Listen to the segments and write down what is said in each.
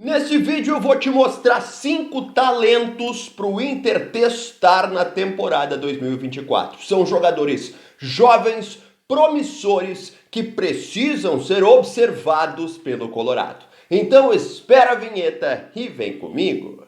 Nesse vídeo eu vou te mostrar 5 talentos para o Inter testar na temporada 2024. São jogadores jovens, promissores, que precisam ser observados pelo Colorado. Então espera a vinheta e vem comigo.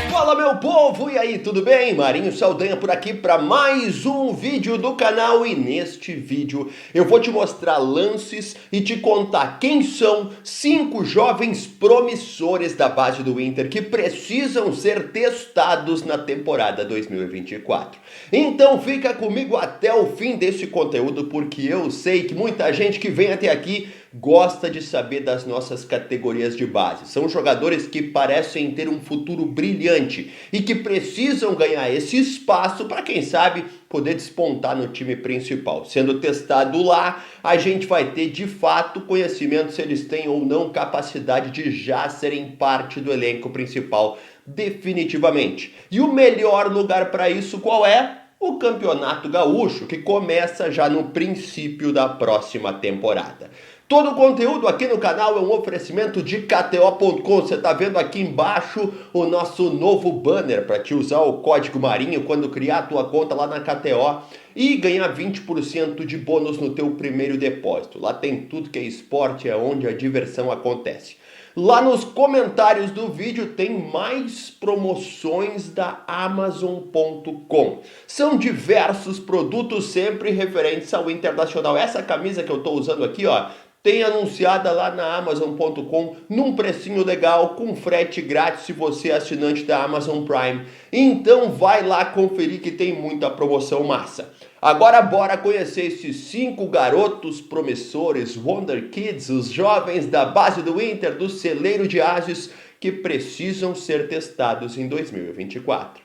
Fala meu povo, e aí, tudo bem? Marinho Saldanha por aqui para mais um vídeo do canal, e neste vídeo eu vou te mostrar lances e te contar quem são 5 jovens promissores da base do Inter que precisam ser testados na temporada 2024. Então fica comigo até o fim desse conteúdo, porque eu sei que muita gente que vem até aqui gosta de saber das nossas categorias de base. São jogadores que parecem ter um futuro brilhante e que precisam ganhar esse espaço para, quem sabe, poder despontar no time principal. Sendo testado lá, a gente vai ter de fato conhecimento se eles têm ou não capacidade de já serem parte do elenco principal definitivamente. E o melhor lugar para isso qual é? O Campeonato Gaúcho, que começa já no princípio da próxima temporada. Todo o conteúdo aqui no canal é um oferecimento de KTO.com. Você está vendo aqui embaixo o nosso novo banner para te usar o código Marinho quando criar a tua conta lá na KTO e ganhar 20% de bônus no teu primeiro depósito. Lá tem tudo que é esporte, é onde a diversão acontece. Lá nos comentários do vídeo tem mais promoções da Amazon.com. São diversos produtos sempre referentes ao internacional. Essa camisa que eu estou usando aqui, ó, tem anunciada lá na Amazon.com num precinho legal, com frete grátis se você é assinante da Amazon Prime. Então vai lá conferir que tem muita promoção massa. Agora bora conhecer esses 5 garotos promissores, Wonder Kids, os jovens da base do Inter, do celeiro de Ases, que precisam ser testados em 2024.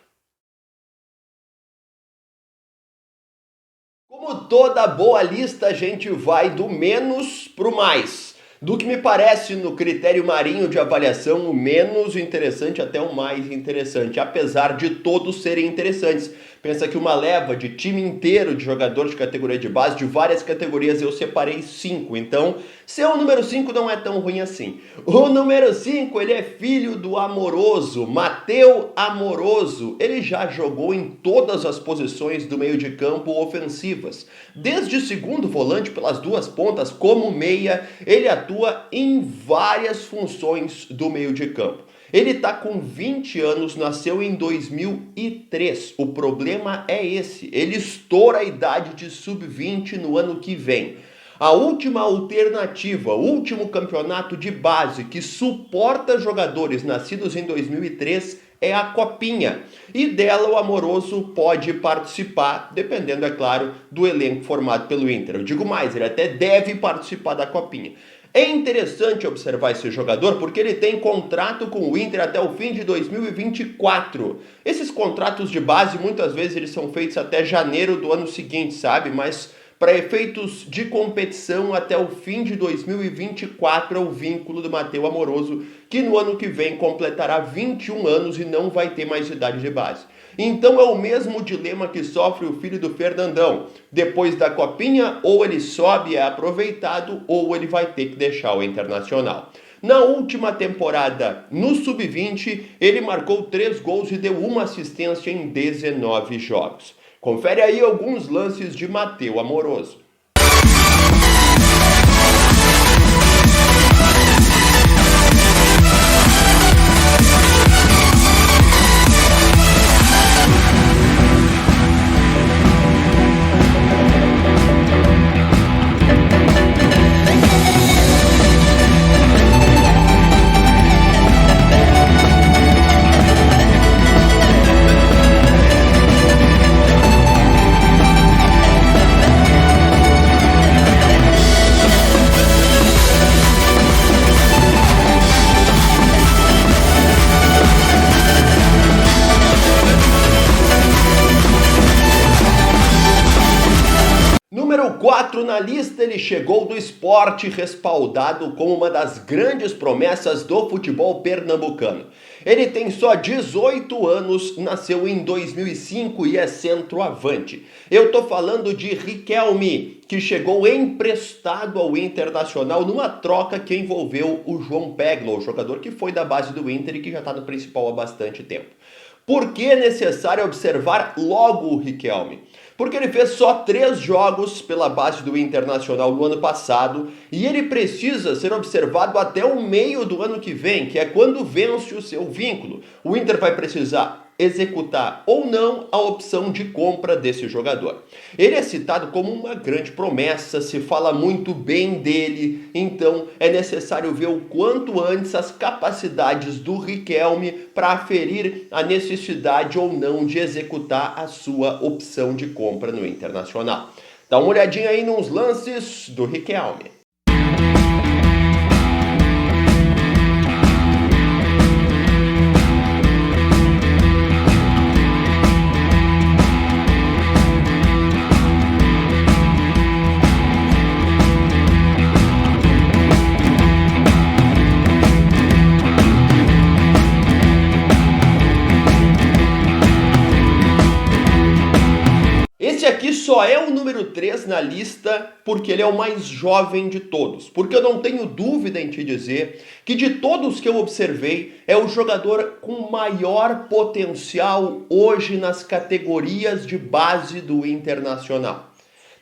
Como toda boa lista, a gente vai do menos para o mais. Do que me parece no critério Marinho de avaliação, o menos interessante até o mais interessante, apesar de todos serem interessantes. Pensa que uma leva de time inteiro de jogadores de categoria de base, de várias categorias, eu separei 5. Então, seu número 5 não é tão ruim assim. O número 5, ele é filho do Amoroso, Matheus Amoroso. Ele já jogou em todas as posições do meio de campo ofensivas. Desde segundo volante pelas duas pontas, como meia, ele atua em várias funções do meio de campo. Ele está com 20 anos, nasceu em 2003. O problema é esse, ele estoura a idade de sub-20 no ano que vem. A última alternativa, o último campeonato de base que suporta jogadores nascidos em 2003 é a Copinha. E dela o Amoroso pode participar, dependendo, é claro, do elenco formado pelo Inter. Eu digo mais, ele até deve participar da Copinha. É interessante observar esse jogador porque ele tem contrato com o Inter até o fim de 2024. Esses contratos de base, muitas vezes, eles são feitos até janeiro do ano seguinte, sabe? Mas para efeitos de competição, até o fim de 2024 é o vínculo do Matheus Amoroso, que no ano que vem completará 21 anos e não vai ter mais idade de base. Então é o mesmo dilema que sofre o filho do Fernandão. Depois da Copinha, ou ele sobe e é aproveitado, ou ele vai ter que deixar o Internacional. Na última temporada, no Sub-20, ele marcou 3 gols e deu 1 assistência em 19 jogos. Confere aí alguns lances de Matheus Amoroso. 4 na lista, ele chegou do Sport respaldado como uma das grandes promessas do futebol pernambucano. Ele tem só 18 anos, nasceu em 2005 e é centroavante. Eu tô falando de Riquelme, que chegou emprestado ao Internacional numa troca que envolveu o João Peglo, o jogador que foi da base do Inter e que já está no principal há bastante tempo. Por que é necessário observar logo o Riquelme? Porque ele fez só 3 jogos pela base do Internacional no ano passado e ele precisa ser observado até o meio do ano que vem, que é quando vence o seu vínculo. O Inter vai precisar executar ou não a opção de compra desse jogador. Ele é citado como uma grande promessa, se fala muito bem dele, então é necessário ver o quanto antes as capacidades do Riquelme para aferir a necessidade ou não de executar a sua opção de compra no Internacional. Dá uma olhadinha aí nos lances do Riquelme. Esse aqui só é o número 3 na lista porque ele é o mais jovem de todos. Porque eu não tenho dúvida em te dizer que de todos que eu observei, é o jogador com maior potencial hoje nas categorias de base do Internacional.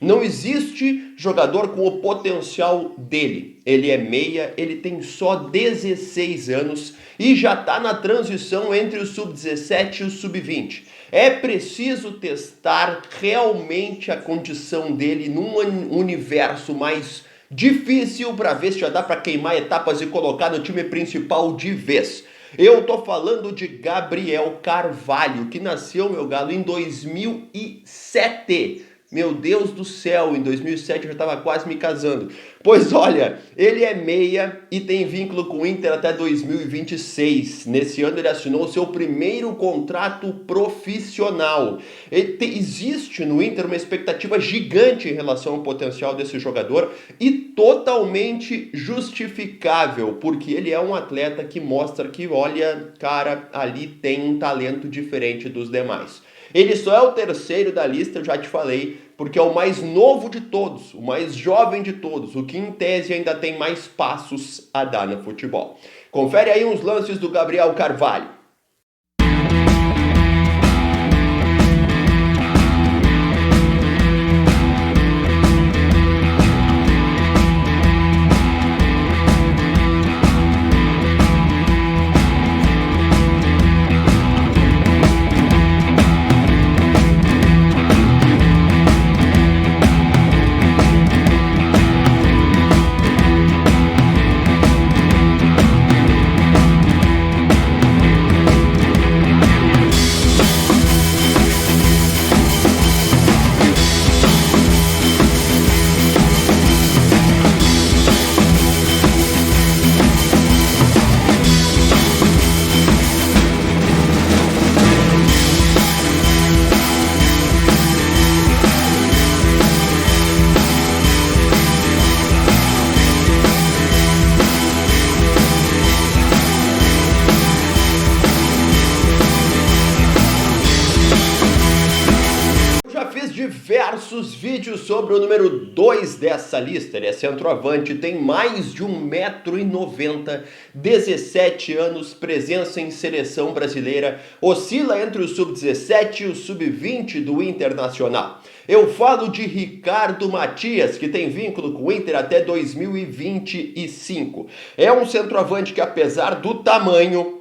Não existe jogador com o potencial dele. Ele é meia, ele tem só 16 anos e já está na transição entre o sub-17 e o sub-20. É preciso testar realmente a condição dele num universo mais difícil para ver se já dá para queimar etapas e colocar no time principal de vez. Eu tô falando de Gabriel Carvalho, que nasceu, meu galo, em 2007. Meu Deus do céu, em 2007 eu já estava quase me casando. Pois olha, ele é meia e tem vínculo com o Inter até 2026. Nesse ano ele assinou seu primeiro contrato profissional. Existe no Inter uma expectativa gigante em relação ao potencial desse jogador e totalmente justificável, porque ele é um atleta que mostra que, olha, cara, ali tem um talento diferente dos demais. Ele só é o terceiro da lista, eu já te falei, porque é o mais novo de todos, o mais jovem de todos, o que em tese ainda tem mais passos a dar no futebol. Confere aí uns lances do Gabriel Carvalho. Diversos vídeos sobre o número 2 dessa lista. Ele é centroavante, tem mais de 1,90 m, 17 anos, presença em seleção brasileira, oscila entre o sub-17 e o sub-20 do Internacional. Eu falo de Ricardo Matias, que tem vínculo com o Inter até 2025. É um centroavante que, apesar do tamanho,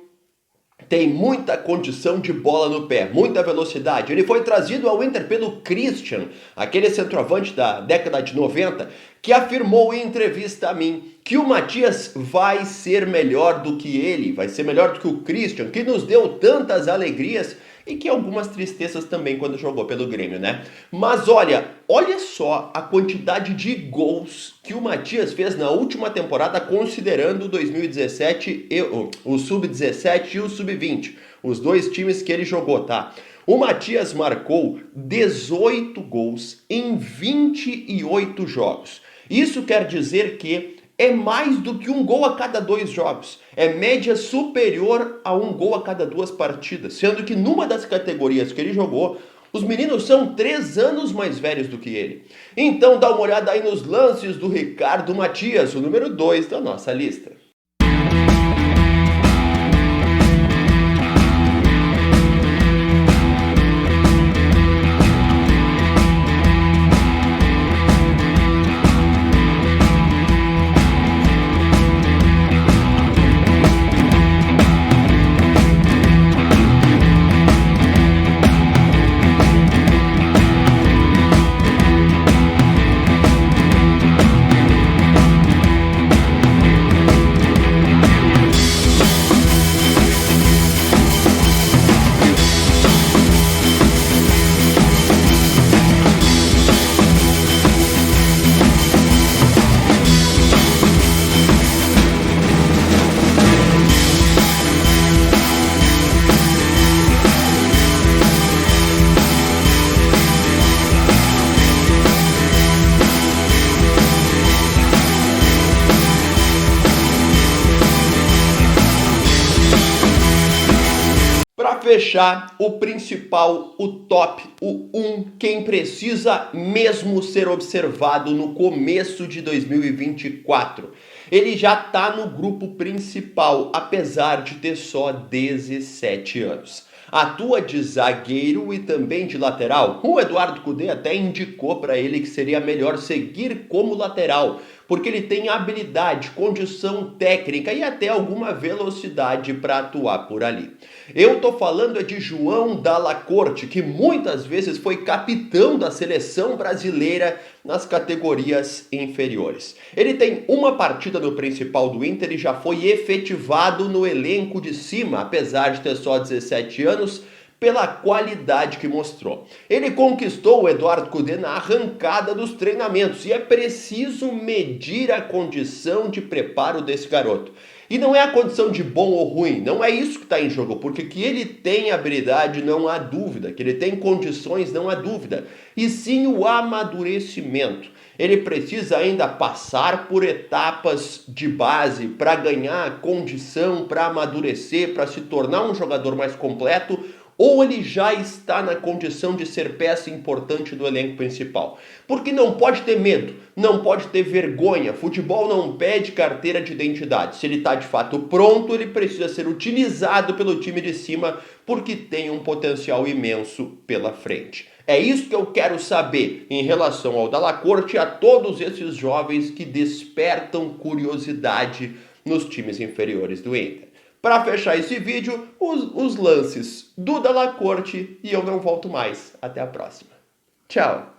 tem muita condição de bola no pé, muita velocidade. Ele foi trazido ao Inter pelo Christian, aquele centroavante da década de 90, que afirmou em entrevista a mim que o Matias vai ser melhor do que ele, vai ser melhor do que o Christian, que nos deu tantas alegrias e que algumas tristezas também quando jogou pelo Grêmio, né? Mas olha só a quantidade de gols que o Matias fez na última temporada, considerando o 2017, o sub-17 e o sub-20, os dois times que ele jogou, tá? O Matias marcou 18 gols em 28 jogos. Isso quer dizer que é mais do que um gol a cada 2 jogos. É média superior a um gol a cada 2 partidas. Sendo que numa das categorias que ele jogou, os meninos são 3 anos mais velhos do que ele. Então dá uma olhada aí nos lances do Ricardo Matias, o número 2 da nossa lista. Para fechar, o principal, o top, o 1, quem precisa mesmo ser observado no começo de 2024. Ele já está no grupo principal, apesar de ter só 17 anos. Atua de zagueiro e também de lateral. O Eduardo Cudê até indicou para ele que seria melhor seguir como lateral, porque ele tem habilidade, condição técnica e até alguma velocidade para atuar por ali. Eu tô falando de João Dalla Corte, que muitas vezes foi capitão da seleção brasileira nas categorias inferiores. Ele tem uma partida no principal do Inter e já foi efetivado no elenco de cima, apesar de ter só 17 anos, pela qualidade que mostrou. Ele conquistou o Eduardo Cudê na arrancada dos treinamentos e é preciso medir a condição de preparo desse garoto. E não é a condição de bom ou ruim, não é isso que está em jogo, porque que ele tem habilidade não há dúvida, que ele tem condições não há dúvida, e sim o amadurecimento. Ele precisa ainda passar por etapas de base para ganhar condição, para amadurecer, para se tornar um jogador mais completo, ou ele já está na condição de ser peça importante do elenco principal. Porque não pode ter medo, não pode ter vergonha. Futebol não pede carteira de identidade. Se ele está de fato pronto, ele precisa ser utilizado pelo time de cima, porque tem um potencial imenso pela frente. É isso que eu quero saber em relação ao Dalla Corte e a todos esses jovens que despertam curiosidade nos times inferiores do Inter. Para fechar esse vídeo, os lances do Dalla Corte e eu não volto mais. Até a próxima. Tchau!